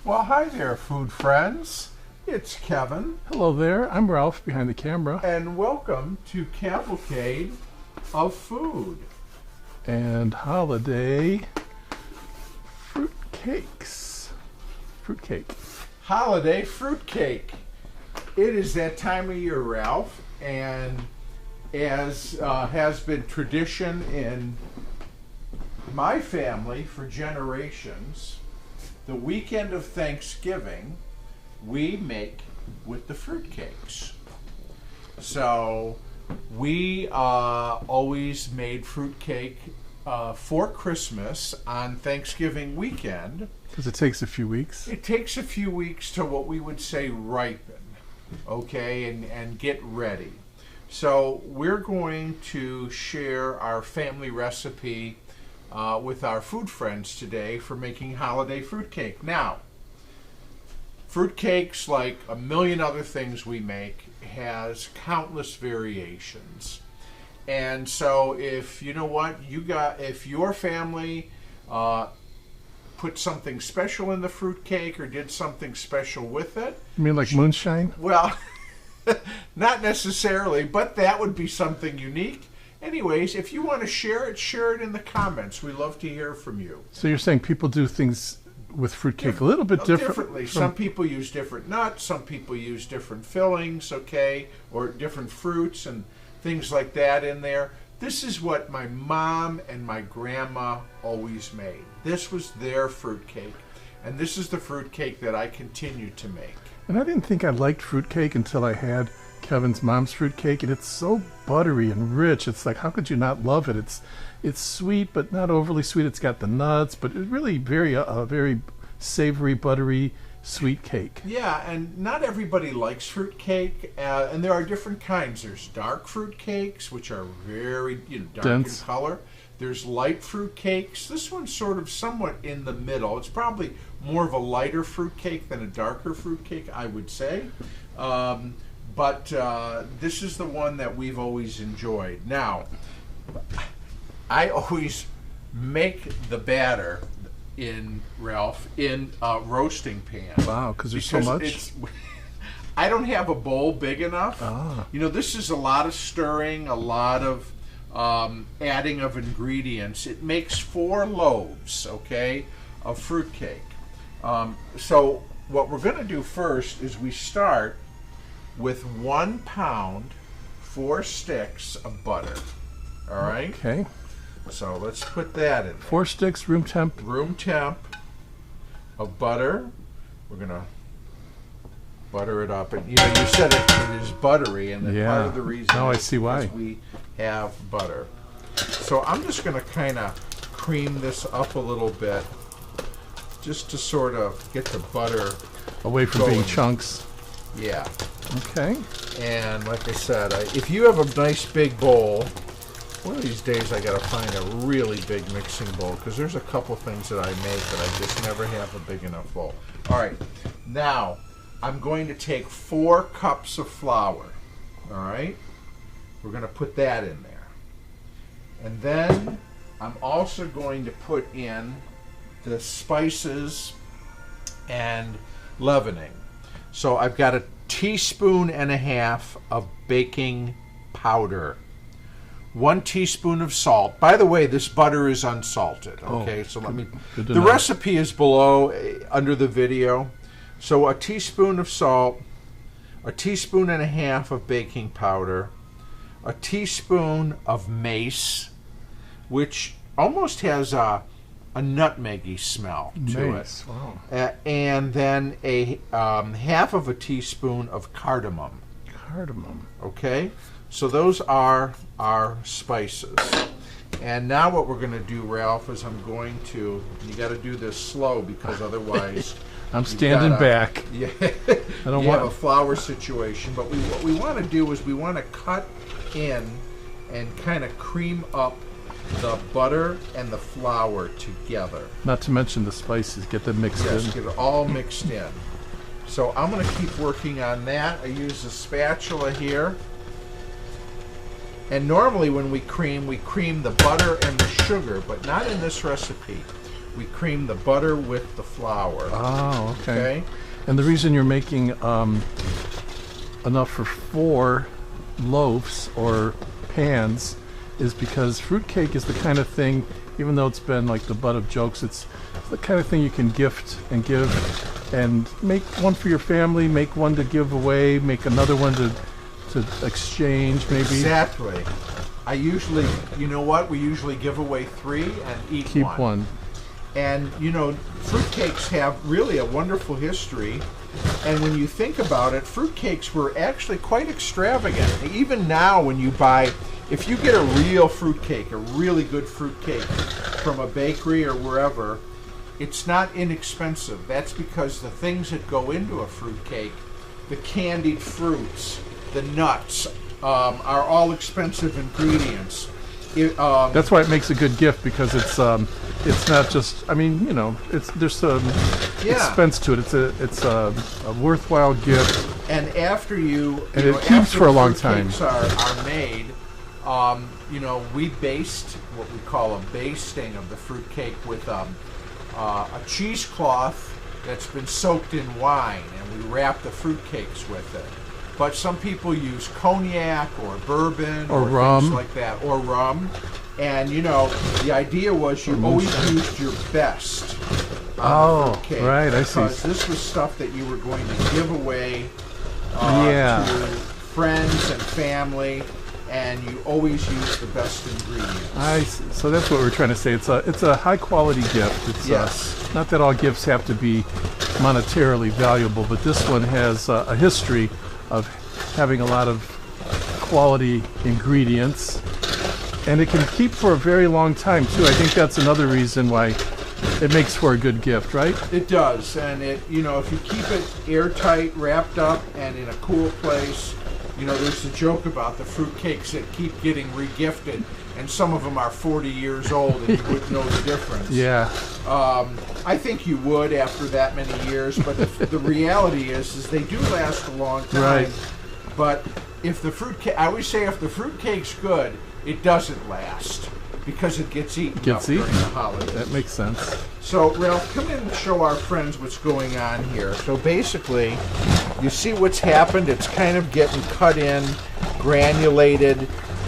Well, hi there, food friends. It's Kevin. Hello there, I'm Ralph behind the camera. And welcome to Cavalcade of Food. And holiday fruitcakes. Fruitcake. Holiday fruitcake. It is that time of year, Ralph, and as has been tradition in my family for generations, the weekend of Thanksgiving we make with the fruitcakes. So we always made fruitcake for Christmas on Thanksgiving weekend. Because it takes a few weeks. It takes a few weeks to what we would say ripen, okay, and get ready. So we're going to share our family recipe with our food friends today for making holiday fruitcake. Now, fruitcakes, like a million other things we make, has countless variations. And so if you know what if your family put something special in the fruitcake or did something special with it. You mean like moonshine? Well, not necessarily, but that would be something unique. Anyways, if you want to share it in the comments. We love to hear from you. So you're saying people do things with fruitcake a little bit differently. Some people use different nuts, some people use different fillings, okay, or different fruits and things like that in there. This is what my mom and my grandma always made. This was their fruitcake, and this is the fruitcake that I continue to make. And I didn't think I liked fruitcake until I had Kevin's mom's fruitcake, and it's so buttery and rich. It's like, how could you not love it? It's sweet, but not overly sweet. It's got the nuts, but it's really very savory, buttery, sweet cake. Yeah, and not everybody likes fruitcake, and there are different kinds. There's dark fruit cakes, which are very dark dense in color. There's light fruit cakes. This one's sort of somewhat in the middle. It's probably more of a lighter fruit cake than a darker fruit cake, I would say. But this is the one that we've always enjoyed. Now, I always make the batter in a roasting pan. Wow, because there's so much? I don't have a bowl big enough. Ah. This is a lot of stirring, a lot of adding of ingredients. It makes 4 loaves, okay, of fruitcake. So what we're going to do first is we start with 1 pound, 4 sticks of butter. All right? Okay. So let's put that in there. 4 sticks, room temp. Room temp of butter. We're going to butter it up. And you said it is buttery, and then part of the reason now I see why. is we have butter. So I'm just going to kind of cream this up a little bit just to sort of get the butter away from being chunks. Yeah. Okay. And like I said, if you have a nice big bowl, one of these days I got to find a really big mixing bowl, because there's a couple things that I make that I just never have a big enough bowl. All right. Now, I'm going to take 4 cups of flour. All right? We're going to put that in there. And then I'm also going to put in the spices and leavening. So I've got 1.5 teaspoons of baking powder, 1 teaspoon of salt. By the way, this butter is unsalted. Okay, so let me. The recipe is below under the video. So 1 teaspoon of salt, 1.5 teaspoons of baking powder, 1 teaspoon of mace, which almost has a nutmeggy smell to it. Wow. And then a 1/2 teaspoon of cardamom. Cardamom. Okay, so those are our spices. And now what we're going to do, Ralph, is you got to do this slow, because otherwise I'm standing back. Yeah, I don't want a flour situation. But what we want to do is we want to cut in and kind of cream up the butter and the flour together. Not to mention the spices. Get them mixed in. Yes, get it all mixed in. So I'm going to keep working on that. I use a spatula here. And normally when we cream the butter and the sugar, but not in this recipe. We cream the butter with the flour. Oh, okay. And the reason you're making enough for 4 loaves or pans is because fruitcake is the kind of thing, even though it's been like the butt of jokes, it's the kind of thing you can gift and give, and make one for your family, make one to give away, make another one to exchange maybe. Exactly. I usually, you know what, we usually give away 3 and keep one. And, you know, fruitcakes have really a wonderful history. And when you think about it, fruitcakes were actually quite extravagant. Even now when you buy, if you get a real fruitcake, a really good fruitcake from a bakery or wherever, it's not inexpensive. That's because the things that go into a fruitcake, the candied fruits, the nuts, are all expensive ingredients. That's why it makes a good gift, because it's not just, I mean, you know, there's some expense to it. It's a worthwhile gift. And after it keeps for a long time. Are made, you know, we baste what we call a basting of the fruitcake with a cheesecloth that's been soaked in wine, and we wrap the fruitcakes with it. But some people use cognac or bourbon or rum, things like that, or rum. And, you know, the idea was you always used your best on the fruitcake. Right, I see. Because this was stuff that you were going to give away to friends and family, and you always use the best ingredients. I see. So that's what we're trying to say. It's a high quality gift. It's not that all gifts have to be monetarily valuable, but this one has a history of having a lot of quality ingredients, and it can keep for a very long time too. I think that's another reason why it makes for a good gift, right? It does, and it, you know, if you keep it airtight, wrapped up, and in a cool place, you know, there's a joke about the fruitcakes that keep getting regifted, and some of them are 40 years old, and you wouldn't know the difference. Yeah. I think you would after that many years, but the reality is they do last a long time. Right. But if the fruitcake, I always say, if the fruitcake's good, it doesn't last because it gets eaten during the holidays. That makes sense. So, Ralph, come in and show our friends what's going on here. So basically, you see what's happened. It's kind of getting cut in, granulated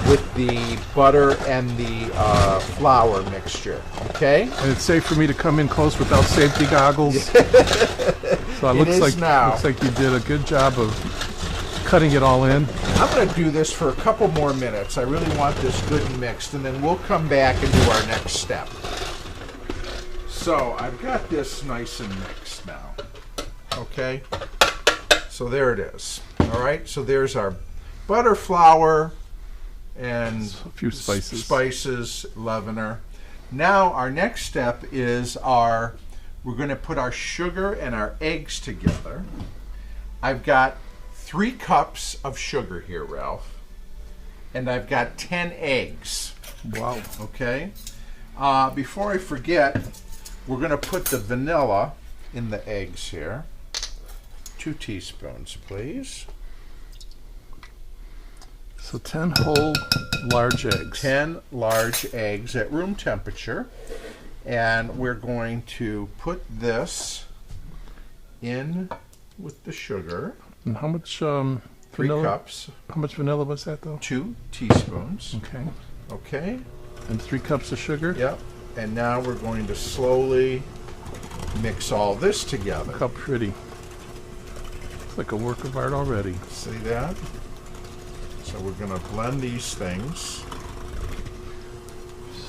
with the butter and the flour mixture. Okay? And it's safe for me to come in close without safety goggles. So it looks like you did a good job of cutting it all in. I'm going to do this for a couple more minutes. I really want this good and mixed, and then we'll come back and do our next step. So I've got this nice and mixed now. Okay? So there it is. All right? So there's our butter, flour, and a few spices, leavener. Now our next step is we're going to put our sugar and our eggs together. I've got 3 cups of sugar here, Ralph, and I've got 10 eggs. Wow. Okay. Before I forget, we're going to put the vanilla in the eggs here. 2 teaspoons, please. So 10 whole large eggs. 10 large eggs at room temperature. And we're going to put this in with the sugar. And how much 3 vanilla? cups. How much vanilla was that, though? 2 teaspoons. Okay. Okay. And 3 cups of sugar? Yep. And now we're going to slowly mix all this together. Look how pretty. It's like a work of art already. See that? So we're going to blend these things.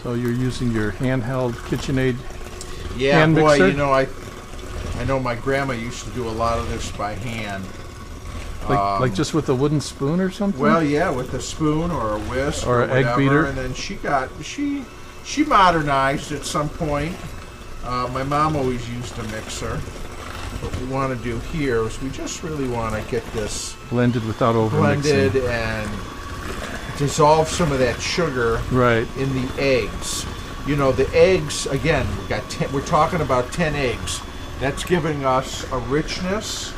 So you're using your handheld KitchenAid Yeah, hand boy, mixer? you know, I know my grandma used to do a lot of this by hand. Like just with a wooden spoon or something? Well, yeah, with a spoon or a whisk or an egg beater. And then she modernized at some point. My mom always used a mixer. What we want to do here is we just really want to get this blended without over-mixing. Blended and dissolve some of that sugar in the eggs. You know, the eggs, again, we're talking about 10 eggs. That's giving us a richness,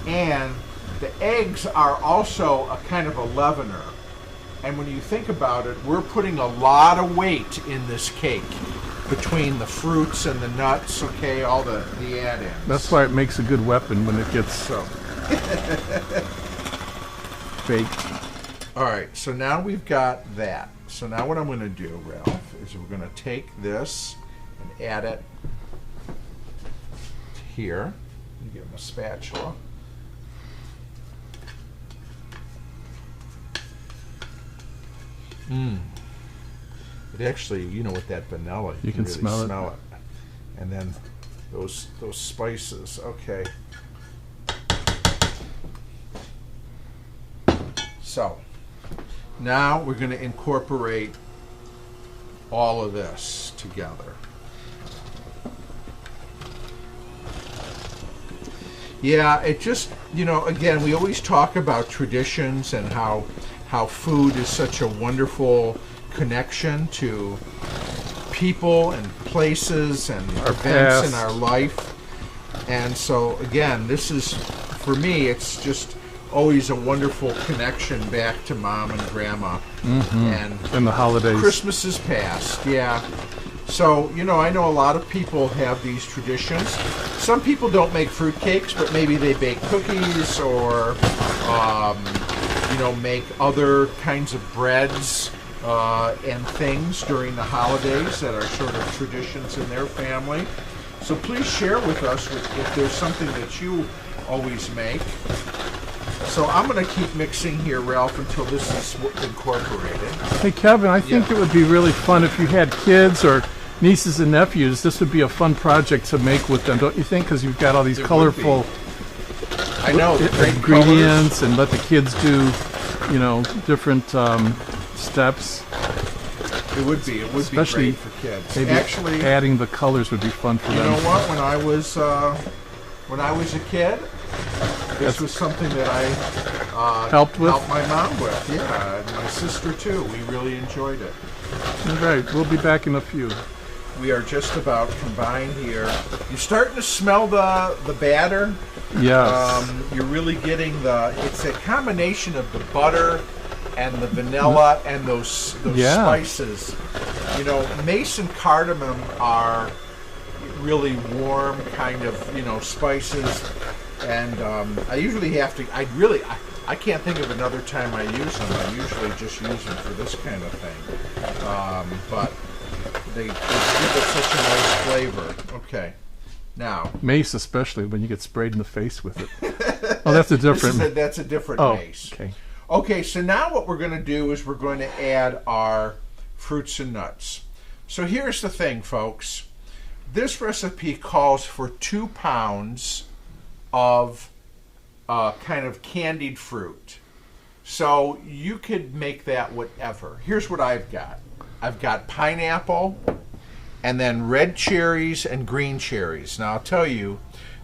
and the eggs are also a kind of a leavener. And when you think about it, we're putting a lot of weight in this cake. between the fruits and the nuts, okay, all the add-ins. That's why it makes a good weapon when it gets baked. All right, so now we've got that. So now what I'm going to do, Ralph, is we're going to take this and add it here. Give him a spatula. It actually, you know, with that vanilla, you can really smell it. And then those spices. Okay. So now we're going to incorporate all of this together. Yeah, it just, you know, again, we always talk about traditions and how food is such a wonderful connection to people and places and our events past. in our life. And so, again, this is, for me, it's just always a wonderful connection back to Mom and Grandma. And the holidays. Christmas is past, yeah. So, you know, I know a lot of people have these traditions. Some people don't make fruitcakes, but maybe they bake cookies or, you know, make other kinds of breads and things during the holidays that are sort of traditions in their family. So please share with us if there's something that you always make. So I'm going to keep mixing here, Ralph, until this is incorporated. Hey, Kevin, I think it would be really fun if you had kids or nieces and nephews. This would be a fun project to make with them, don't you think? Because you've got all these colorful I know, ingredients, and let the kids do, you know, different steps. It would be Especially great for kids. Maybe Actually, adding the colors would be fun for them. You know what? When I was a kid, this was something that I helped my mom with. Yeah, and my sister too. We really enjoyed it. All right, we'll be back in a few. We are just about combined here. You're starting to smell the batter. Yes. You're really getting it's a combination of the butter and the vanilla and those spices. You know, mace and cardamom are really warm kind of, you know, spices. And I usually have to, I can't think of another time I use them. I usually just use them for this kind of thing. But they give it such a nice flavor. Okay. Now. Mace, especially when you get sprayed in the face with it. Oh, that's a different. That's a different mace. Okay. Okay, so now what we're going to do is we're going to add our fruits and nuts. So here's the thing, folks. This recipe calls for 2 pounds of kind of candied fruit. So you could make that whatever. Here's what I've got. I've got pineapple and then red cherries and green cherries. Now I'll tell you,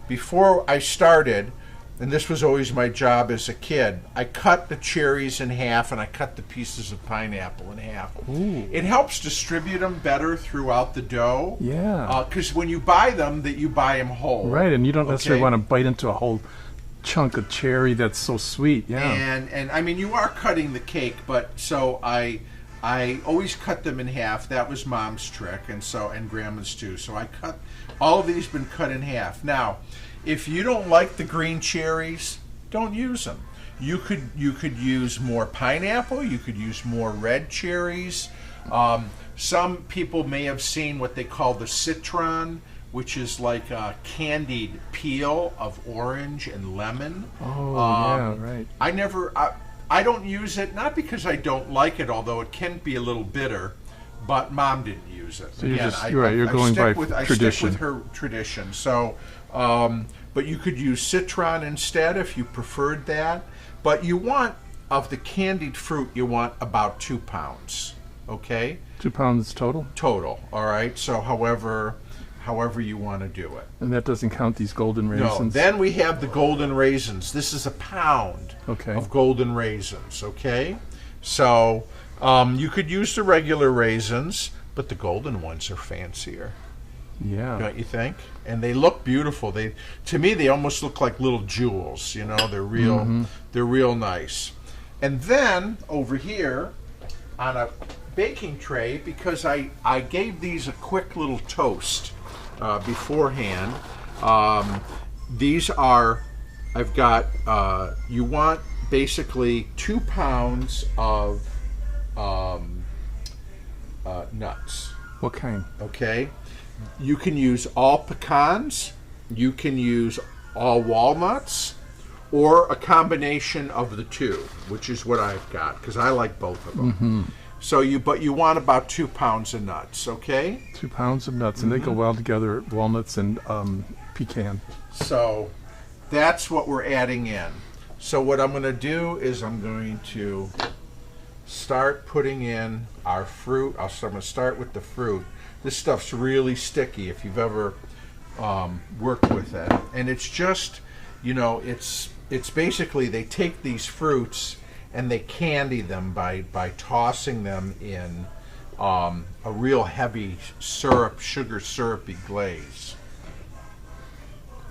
before I started, and this was always my job as a kid, I cut the cherries in half and I cut the pieces of pineapple in half. Ooh. It helps distribute them better throughout the dough. Yeah. Because when you buy them, you buy them whole. Right, and you don't necessarily want to bite into a whole chunk of cherry that's so sweet. Yeah. And I mean, you are cutting the cake, but so I always cut them in half. That was Mom's trick, and Grandma's too. So I cut all of these been cut in half. Now, if you don't like the green cherries, don't use them. You could use more pineapple. You could use more red cherries. Some people may have seen what they call the citron, which is like a candied peel of orange and lemon. Oh, yeah, right. I don't use it, not because I don't like it, although it can be a little bitter, but Mom didn't use it. So you're going by tradition. I stick with her tradition. So, but you could use citron instead if you preferred that. But you want, of the candied fruit, you want about 2 pounds, okay? 2 pounds total? Total, all right? So however you want to do it. And that doesn't count these golden raisins? No, then we have the golden raisins. This is a pound of golden raisins, okay? So you could use the regular raisins, but the golden ones are fancier. Yeah. Don't you think? And they look beautiful. To me, they almost look like little jewels, you know? They're real, they're real nice. And then, over here, on a baking tray because I gave these a quick little toast beforehand. These are, I've got, you want basically 2 pounds of nuts. What kind? Okay. You can use all pecans, you can use all walnuts, or a combination of the two, which is what I've got, because I like both of them. Mm-hmm. So but you want about 2 pounds of nuts, okay? 2 pounds of nuts, and they go well together, walnuts and pecan. So that's what we're adding in. So what I'm going to do is I'm going to start putting in our fruit. So I'm going to start with the fruit. This stuff's really sticky if you've ever worked with it. And it's just, it's basically they take these fruits and they candy them by tossing them in a real heavy sugar syrupy glaze.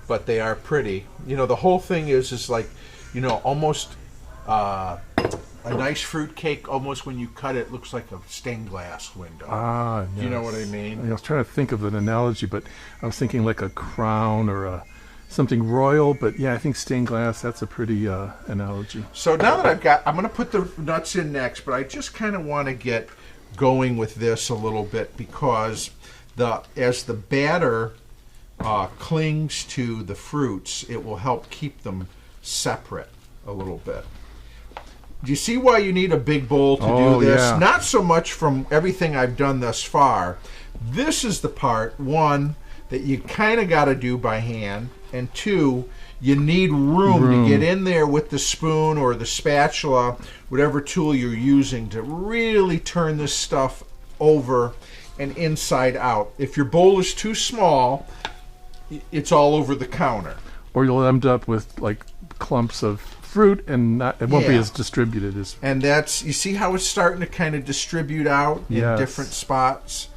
But they are pretty. The whole thing is like, almost a nice fruit cake. Almost when you cut it, looks like a stained glass window. Ah, yes. You know what I mean? I was trying to think of an analogy, but I was thinking like a crown or something royal. But yeah, I think stained glass. That's a pretty analogy. So now that I'm going to put the nuts in next, but I just kind of want to get going with this a little bit because as the batter clings to the fruits, it will help keep them separate a little bit. Do you see why you need a big bowl to do this? Yeah. Not so much from everything I've done thus far. This is the part, one, that you kind of got to do by hand, and two, you need room to get in there with the spoon or the spatula, whatever tool you're using, to really turn this stuff over and inside out. If your bowl is too small, it's all over the counter. Or you'll end up with like clumps of fruit and it won't be as distributed as. And that's, you see how it's starting to kind of distribute out in different spots,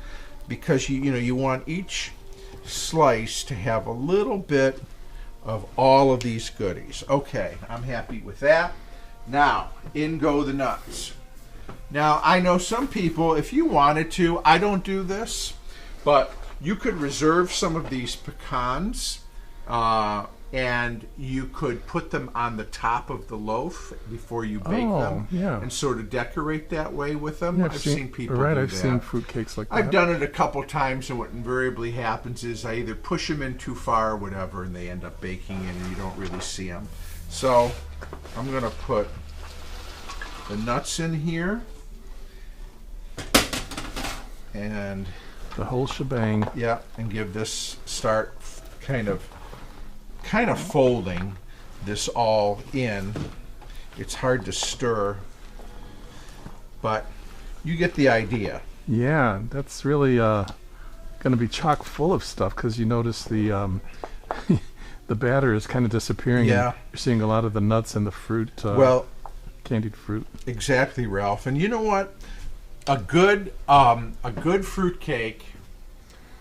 because you want each slice to have a little bit of all of these goodies. Okay, I'm happy with that. Now in go the nuts. Now I know some people, if you wanted to, I don't do this, but you could reserve some of these pecans and you could put them on the top of the loaf before you bake them, and sort of decorate that way with them. Yeah, I've seen people do I've that. seen fruitcakes like that. I've done it a couple times, and what invariably happens is I either push them in too far or whatever, and they end up baking in, and you don't really see them. So I'm going to put the nuts in here, and the whole shebang. Yeah, and give this start kind of folding this all in. It's hard to stir, but you get the idea. Yeah, that's really going to be chock full of stuff, because you notice the the batter is kind of disappearing. Yeah, and you're seeing a lot of the nuts and the fruit. Candied fruit. Exactly, Ralph. And you know what? A good fruit cake,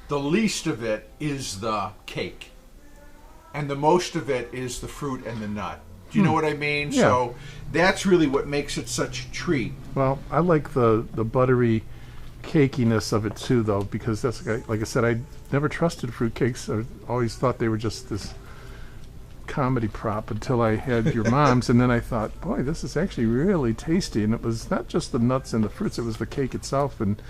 the least of it is the cake, and the most of it is the fruit and the nut. Do you know what I mean? Yeah. So that's really what makes it such a treat. Well, I like the buttery cakiness of it too, though, because that's, like I said, I never trusted fruitcakes. I always thought they were just this comedy prop until I had your mom's, and then I thought, boy, this is actually really tasty. And it was not just the nuts and the fruits, it was the cake itself, and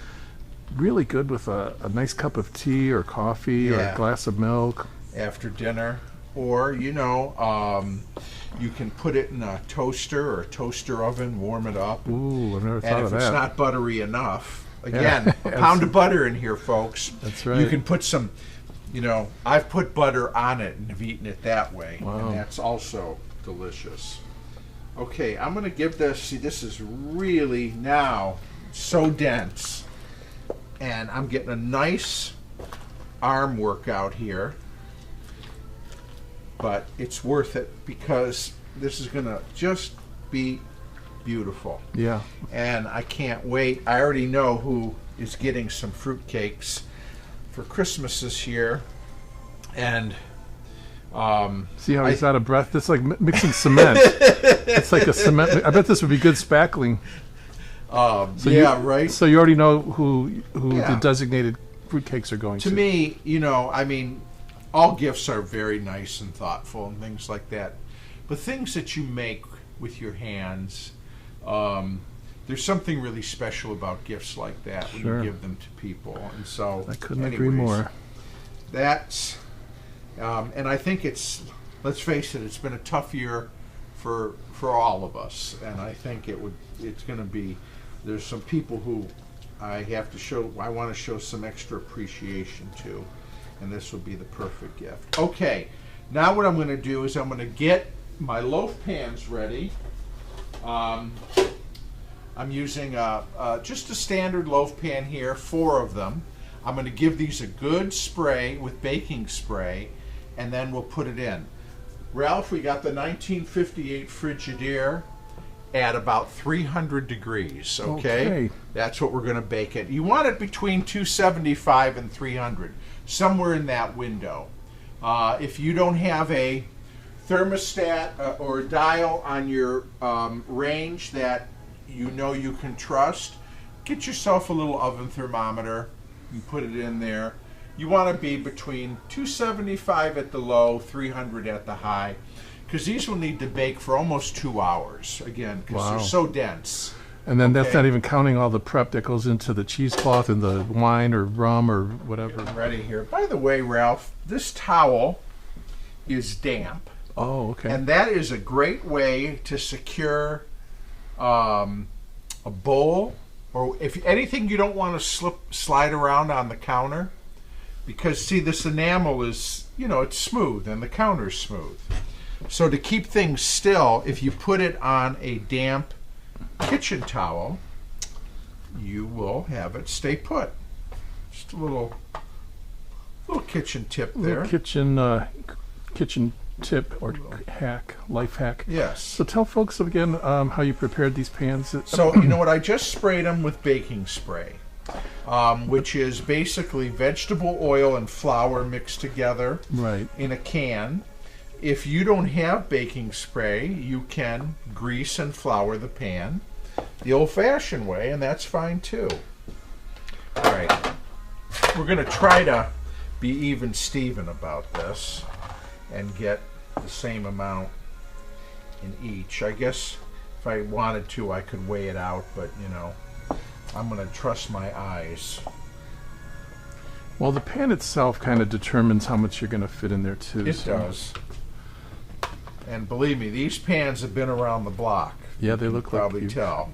really good with a nice cup of tea or coffee or a glass of milk after dinner. Or you can put it in a toaster or a toaster oven, warm it up. Ooh, I've never thought of that. And if it's not buttery enough, again, a pound of butter in here, folks. That's right. You can put some, I've put butter on it and have eaten it that way. Wow. And that's also delicious. Okay, I'm going to give this, see, this is really now so dense. And I'm getting a nice arm workout here. But it's worth it because this is going to just be beautiful. Yeah. And I can't wait. I already know who is getting some fruitcakes for Christmas this year. And see how he's out of breath? It's like mixing cement. It's like a cement. I bet this would be good spackling. Yeah, right. So you already know who Yeah. the designated fruitcakes are going to. To me, I mean, all gifts are very nice and thoughtful and things like that. But things that you make with your hands, there's something really special about gifts like that when Sure. you give them to people. And so, I couldn't agree more. That's, and I think let's face it, it's been a tough year for all of us. And I think it's going to be, there's some people who I want to show some extra appreciation to. And this would be the perfect gift. Okay, now what I'm going to do is I'm going to get my loaf pans ready. I'm using just a standard loaf pan here, 4 of them. I'm going to give these a good spray with baking spray, and then we'll put it in. Ralph, we got the 1958 Frigidaire at about 300 degrees, okay? That's what we're going to bake it. You want it between 275 and 300, somewhere in that window. If you don't have a thermostat or a dial on your range that you can trust, get yourself a little oven thermometer and put it in there. You want to be between 275 at the low, 300 at the high, because these will need to bake for almost 2 hours, again, because they're so dense. And then that's not even counting all the prep that goes into the cheesecloth and the wine or rum or whatever. Getting ready here. By the way, Ralph, this towel is damp. Oh, okay. And that is a great way to secure a bowl, or if anything you don't want to slide around on the counter, because see, this enamel is, it's smooth and the counter's smooth. So to keep things still, if you put it on a damp kitchen towel, you will have it stay put. Just a little kitchen tip there. Kitchen tip or life hack. Yes. So tell folks again how you prepared these pans. So you know what? I just sprayed them with baking spray, which is basically vegetable oil and flour mixed together in a can. If you don't have baking spray, you can grease and flour the pan the old-fashioned way, and that's fine too. All right. We're going to try to be even Steven about this and get the same amount in each. I guess if I wanted to, I could weigh it out, but I'm going to trust my eyes. Well, the pan itself kind of determines how much you're going to fit in there too. It does. And believe me, these pans have been around the block. Yeah, they look like probably you've tell.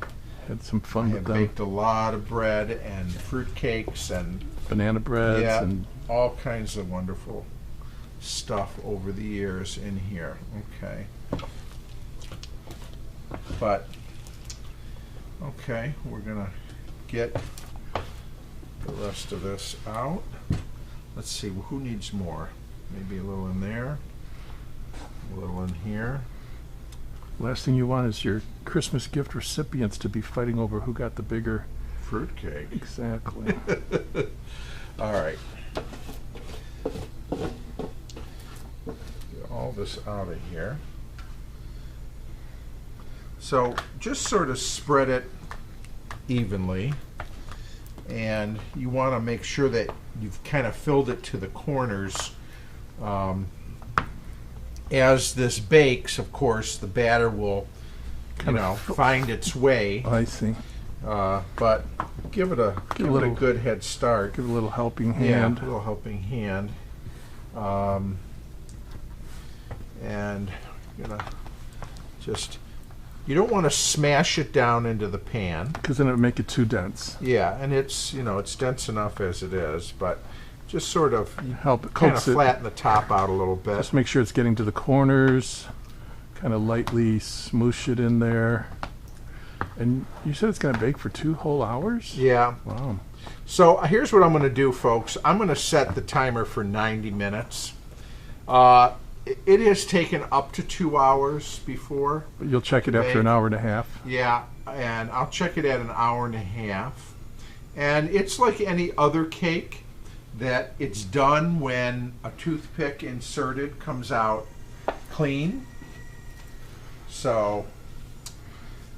Had some fun with them. I baked a lot of bread and fruitcakes and banana breads and all kinds of wonderful stuff over the years in here. Okay. But we're gonna get the rest of this out. Let's see, who needs more? Maybe a little in there, a little in here. Last thing you want is your Christmas gift recipients to be fighting over who got the bigger fruitcake. Exactly. All right. Get all this out of here. So just sort of spread it evenly, and you want to make sure that you've kind of filled it to the corners. As this bakes, of course, the batter will, find its way. I see. But give it a good head start. Give it a little helping hand. Yeah, a little helping hand. And you don't want to smash it down into the pan, because then it would make it too dense. Yeah, and it's it's dense enough as it is, but just sort of help kind of flatten the top out a little bit. Just make sure it's getting to the corners. Kind of lightly smoosh it in there. And you said it's going to bake for 2 whole hours? Yeah. Wow. So here's what I'm going to do, folks. I'm going to set the timer for 90 minutes. It has taken up to 2 hours before. But you'll check it after an hour and a half? Yeah, and I'll check it at an hour and a half. And it's like any other cake, that it's done when a toothpick inserted comes out clean. So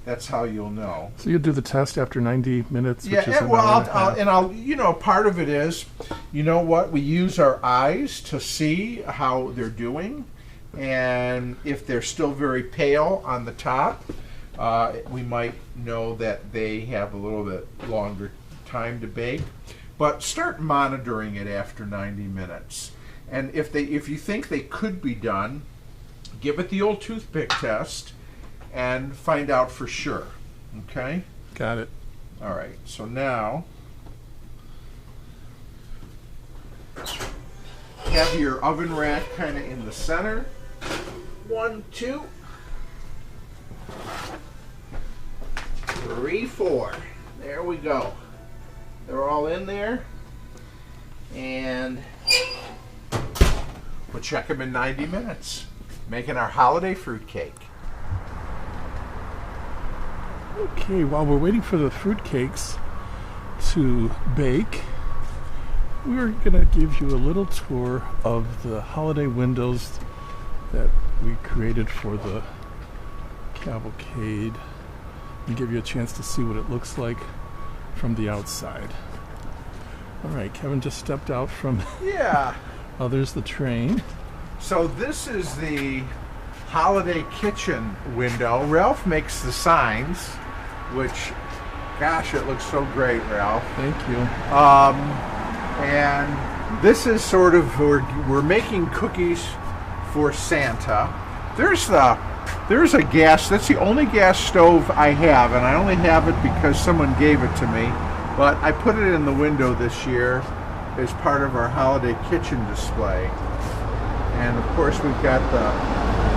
That's how you'll know. So you'll do the test after 90 minutes? Yeah, which is and, well, an hour and a half. you know, part of it is, you know what, we use our eyes to see how they're doing, and if they're still very pale on the top, we might know that they have a little bit longer time to bake. But start monitoring it after 90 minutes. And if you think they could be done, give it the old toothpick test and find out for sure. Okay? Got it. All right. So now have your oven rack kind of in the center. 1, 2, 3, 4. There we go. They're all in there. And we'll check them in 90 minutes. Making our holiday fruitcake. Okay, while we're waiting for the fruitcakes to bake, we're going to give you a little tour of the holiday windows that we created for the Cavalcade and give you a chance to see what it looks like from the outside. All right, Kevin just stepped out from... Yeah. Oh, there's the train. So this is the holiday kitchen window. Ralph makes the signs, which, gosh, it looks so great, Ralph. Thank you. And this is sort of, we're making cookies for Santa. There's a gas, that's the only gas stove I have, and I only have it because someone gave it to me. But I put it in the window this year as part of our holiday kitchen display. And of course we've got the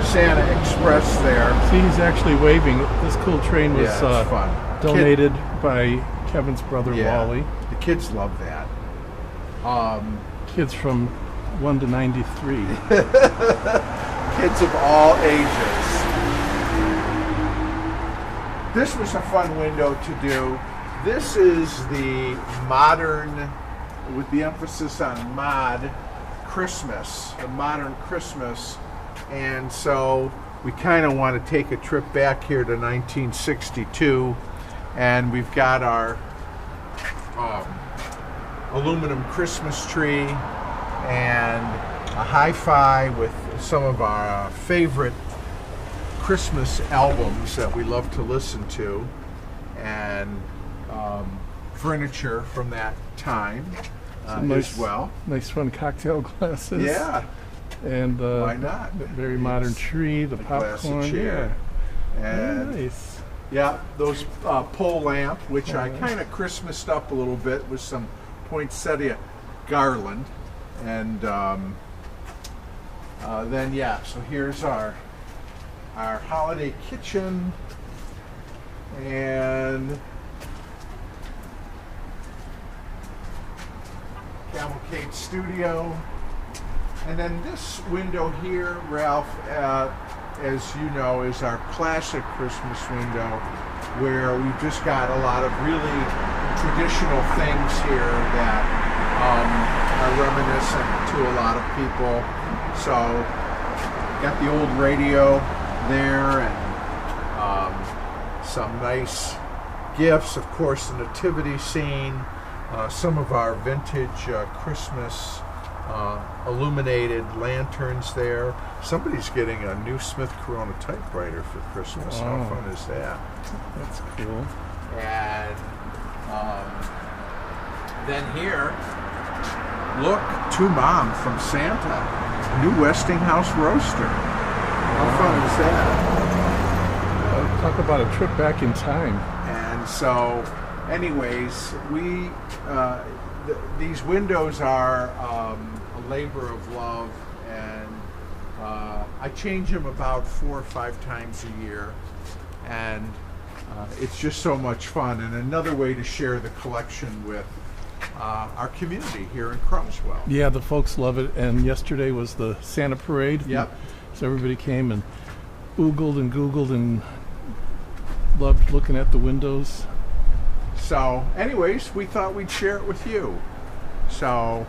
Santa Express there. See, he's actually waving. This cool train was fun. Donated by Kevin's brother Wally. The kids love that. Kids from 1 to 93. Kids of all ages. This was a fun window to do. This is the modern, with the emphasis on mod, Christmas, the modern Christmas. And so we kind of want to take a trip back here to 1962, and we've got our aluminum Christmas tree and a hi-fi with some of our favorite Christmas albums that we love to listen to, and furniture from that time as well. Nice fun cocktail glasses. Yeah. And why not? Very modern tree, the popcorn. Chair. Yeah. And Nice. yeah, those pole lamp, which I kind of Christmased up a little bit with some poinsettia garland. And then yeah, so here's our holiday kitchen, and Cavalcade studio. And then this window here, Ralph, as you know, is our classic Christmas window, where we've just got a lot of really traditional things here that are reminiscent to a lot of people. So, got the old radio there, and some nice gifts, of course, the nativity scene, some of our vintage Christmas illuminated lanterns there. Somebody's getting a new Smith Corona typewriter for Christmas. Wow. How fun is that? That's cool. And then here, look, to Mom from Santa. New Westinghouse roaster. How fun is that? Talk about a trip back in time. And so, anyways, we these windows are a labor of love, and I change them about 4 or 5 times a year, and it's just so much fun, and another way to share the collection with our community here in Croswell. Yeah, the folks love it, and yesterday was the Santa Parade. Yep. So everybody came and oogled and googled and loved looking at the windows. So, anyways, we thought we'd share it with you. So,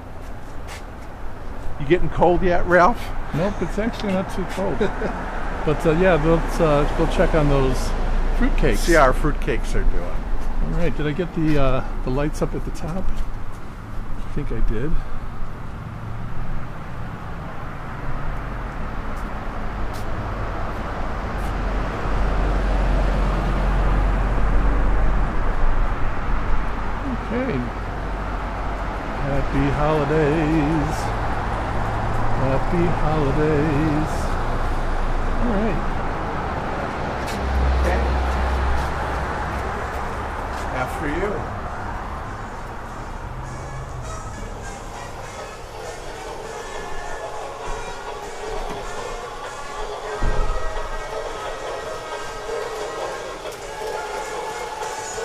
you getting cold yet, Ralph? Nope, it's actually not too cold. But yeah, let's go check on those fruitcakes. See how our fruitcakes are doing. All right, did I get the lights up at the top? I think I did. Okay. Happy holidays. Happy holidays. All right. Okay. After you.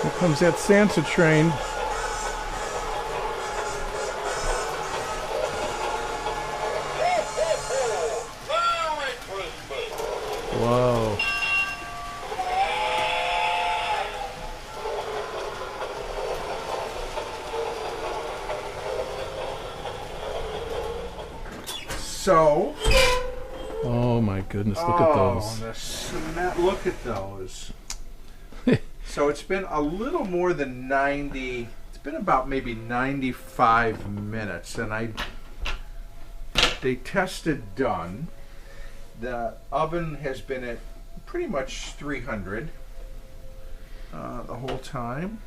Here comes that Santa train. Whoa. So. Oh my goodness, look at those. The cement, look at those. So it's been a little more than 90, it's been about maybe 95 minutes, and they tested done. The oven has been at pretty much 300 the whole time.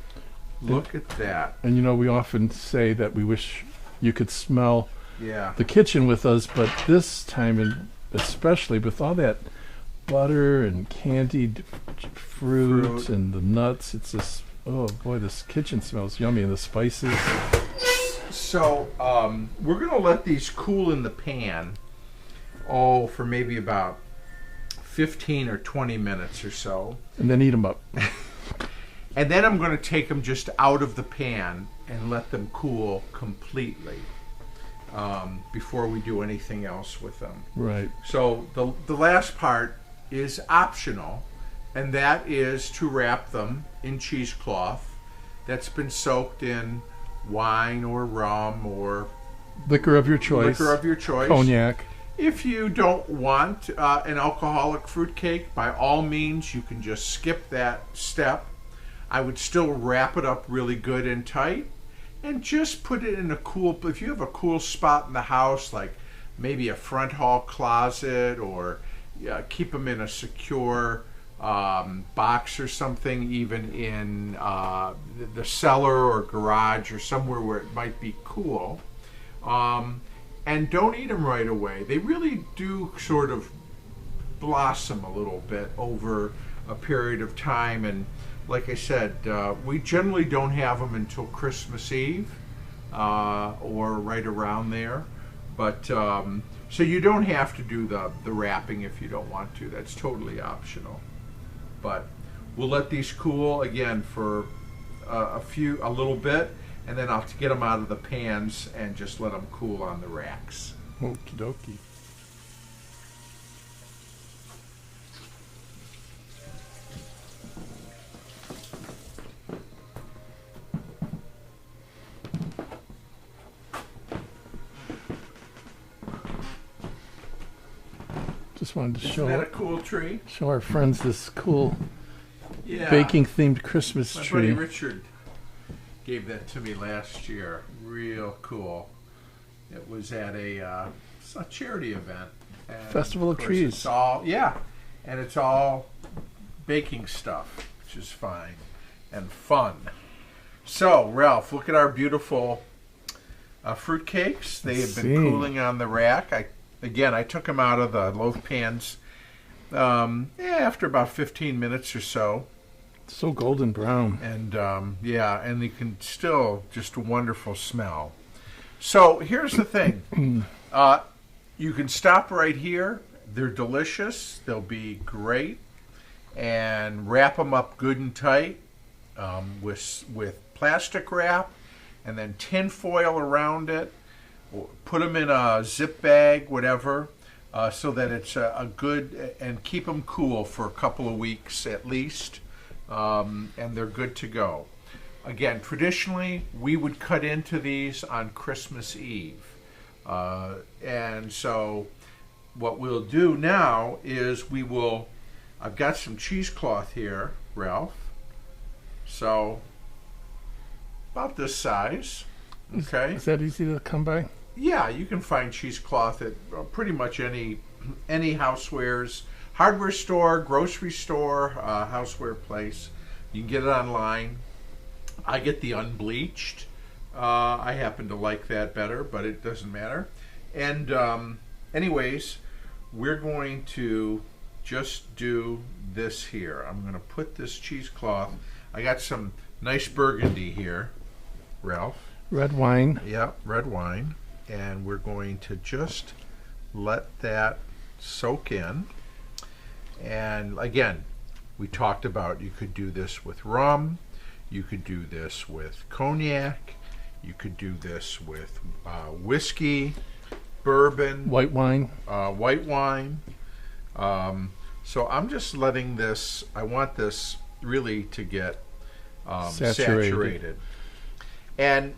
Look at that. And you know, we often say that we wish you could smell Yeah. the kitchen with us, but this time, and especially with all that butter and candied fruit and the nuts, it's just, oh boy, this kitchen smells yummy, and the spices. So we're going to let these cool in the pan, for maybe about 15 or 20 minutes or so. And then eat them up. And then I'm going to take them just out of the pan and let them cool completely before we do anything else with them. Right. So the last part is optional, and that is to wrap them in cheesecloth that's been soaked in wine or rum or Liquor of your choice. liquor of your choice. Cognac. If you don't want an alcoholic fruitcake, by all means, you can just skip that step. I would still wrap it up really good and tight and just put it in a cool, if you have a cool spot in the house, like maybe a front hall closet, or keep them in a secure box or something, even in the cellar or garage or somewhere where it might be cool. And don't eat them right away. They really do sort of blossom a little bit over a period of time. And like I said, we generally don't have them until Christmas Eve or right around there. But so you don't have to do the wrapping if you don't want to. That's totally optional. But we'll let these cool again for a little bit. And then I'll get them out of the pans and just let them cool on the racks. Okie dokie. Just wanted to Isn't that a cool tree? show our friends this cool Yeah. baking themed Christmas My tree. buddy Richard gave that to me last year. Real cool. It was at a charity event. And Festival of course Trees. It's all, and it's all baking stuff, which is fine and fun. So, Ralph, look at our beautiful fruitcakes. They have been cooling on the rack. I took them out of the loaf pans after about 15 minutes or so. So golden brown. And and you can still just a wonderful smell. So here's the thing. You can stop right here. They're delicious. They'll be great. And wrap them up good and tight with plastic wrap, and then tin foil around it. Put them in a zip bag, whatever, so that it's a good, and keep them cool for a couple of weeks at least. And they're good to go. Again, traditionally, we would cut into these on Christmas Eve. And so what we'll do now is I've got some cheesecloth here, Ralph. So about this size. Okay. Is that easy to come by? Yeah, you can find cheesecloth at pretty much any housewares, hardware store, grocery store, houseware place. You can get it online. I get the unbleached. I happen to like that better, but it doesn't matter. And anyways, we're going to just do this here. I'm going to put this cheesecloth. I got some nice burgundy here, Ralph. Red wine. Yeah, red wine. And we're going to just let that soak in. And again, we talked about you could do this with rum, you could do this with cognac, you could do this with whiskey, bourbon, White wine. white wine. So I'm just letting this, I want this really to get saturated. And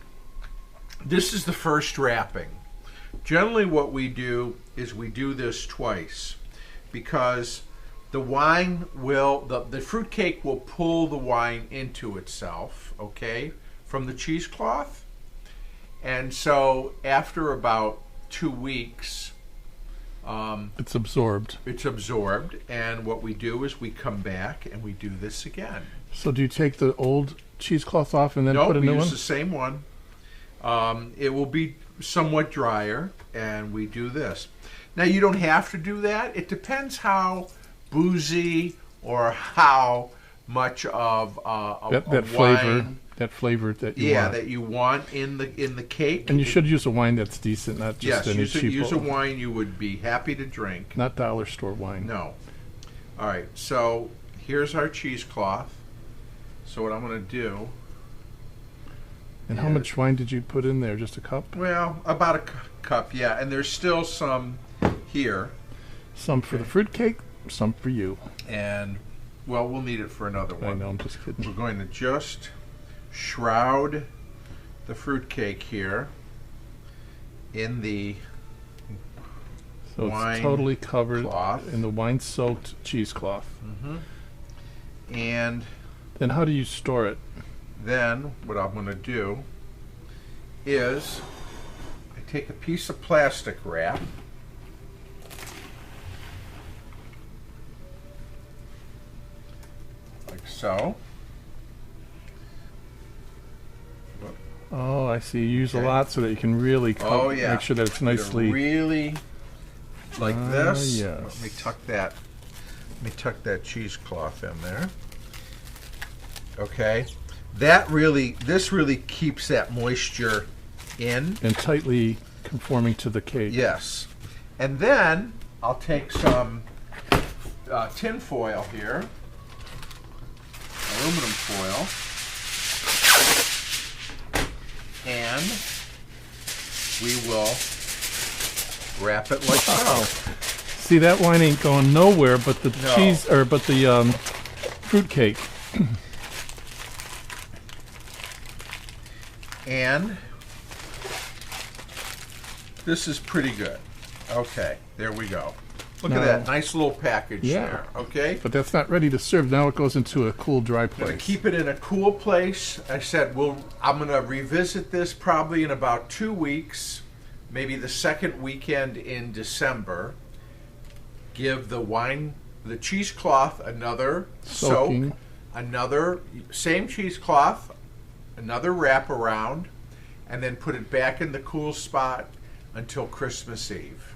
this is the first wrapping. Generally what we do is we do this twice because the wine will, the fruitcake will pull the wine into itself, okay, from the cheesecloth. And so after about 2 weeks, It's absorbed. it's absorbed, and what we do is we come back and we do this again. So do you take the old cheesecloth off and then No, put a we new use one? the same one. It will be somewhat drier, and we do this. Now, you don't have to do that. It depends how boozy or how much of that a flavor, wine, that flavor that you want. that you want in the cake. And you should use a wine that's decent, not just yes, any cheap. use a wine you would be happy to drink. Not dollar store wine. No. All right. So here's our cheesecloth. So what I'm going to do. And how much wine did you put in there? Just a cup? Well, about a cup, yeah. And there's still some here. Some for the fruitcake, some for you. And, well, we'll need it for another one. I know, I'm just We're kidding. going to just shroud the fruitcake here in the So wine it's totally covered cloth. in the wine-soaked cheesecloth. And Then how do you store it? then what I'm going to do is I take a piece of plastic wrap. Like so. Oh, I see. You use a Okay. lot so that you can really Oh, yeah. make sure that it's They're nicely. really like this. yes. Let me tuck that. Let me tuck that cheesecloth in there. Okay, this really keeps that moisture in. And tightly conforming to the cake. Yes, and then I'll take some tin foil here, aluminum foil, and we will wrap it like Wow. so. See, that wine ain't going nowhere, but the No. the fruitcake. And this is pretty good. Okay, there we go. Look Now- at that nice little package Yeah. there. Okay, But that's not ready to serve. Now it goes into a cool, dry I'm gonna place. keep it in a cool place. I said I'm gonna revisit this probably in about 2 weeks, maybe the second weekend in December. Give the cheesecloth another Soaking. soak, another same cheesecloth, another wrap around, and then put it back in the cool spot until Christmas Eve.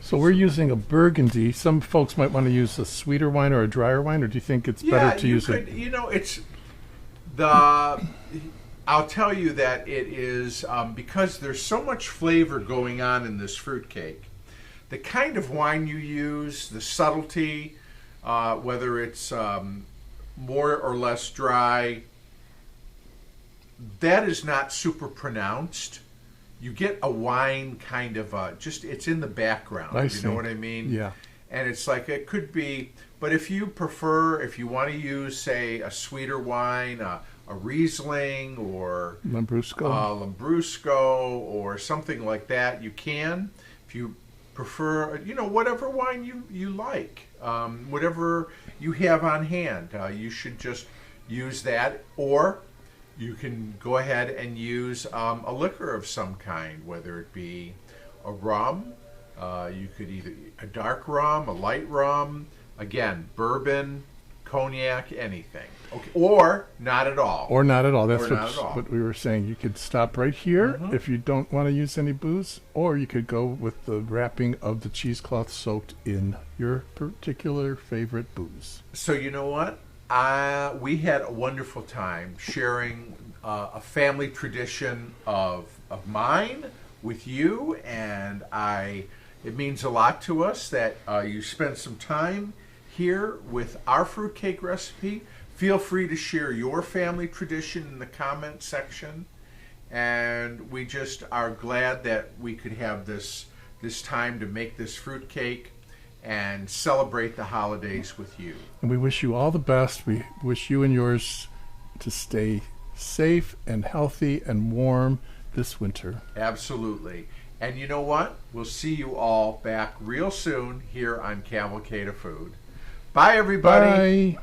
So we're using a Burgundy. Some folks might want to use a sweeter wine or a drier wine, or do you think it's better to use could, it? You know, I'll tell you that it is because there's so much flavor going on in this fruitcake. The kind of wine you use, the subtlety, whether it's more or less dry, that is not super pronounced. You get a wine kind of it's in the background. I You see. know what I mean? Yeah. And it's like it could be, but if you want to use, say, a sweeter wine, a Riesling or Lambrusco. Lambrusco or something like that, you can. If you prefer, whatever wine you like, whatever you have on hand. You should just use that, or you can go ahead and use a liquor of some kind, whether it be a rum. You could either a dark rum, a light rum, again, bourbon, cognac, anything. Okay, or not at all. Or not at all. That's Or not at all. what we were saying. You could stop right here if you don't want to use any booze, or you could go with the wrapping of the cheesecloth soaked in your particular favorite booze. So you know what? We had a wonderful time sharing a family tradition of mine with you, and it means a lot to us that you spend some time here with our fruitcake recipe. Feel free to share your family tradition in the comment section, and we just are glad that we could have this time to make this fruitcake and celebrate the holidays with you. And we wish you all the best. We wish you and yours to stay safe and healthy and warm this winter. Absolutely. And you know what? We'll see you all back real soon here on Cavalcade of Food. Bye, everybody. Bye.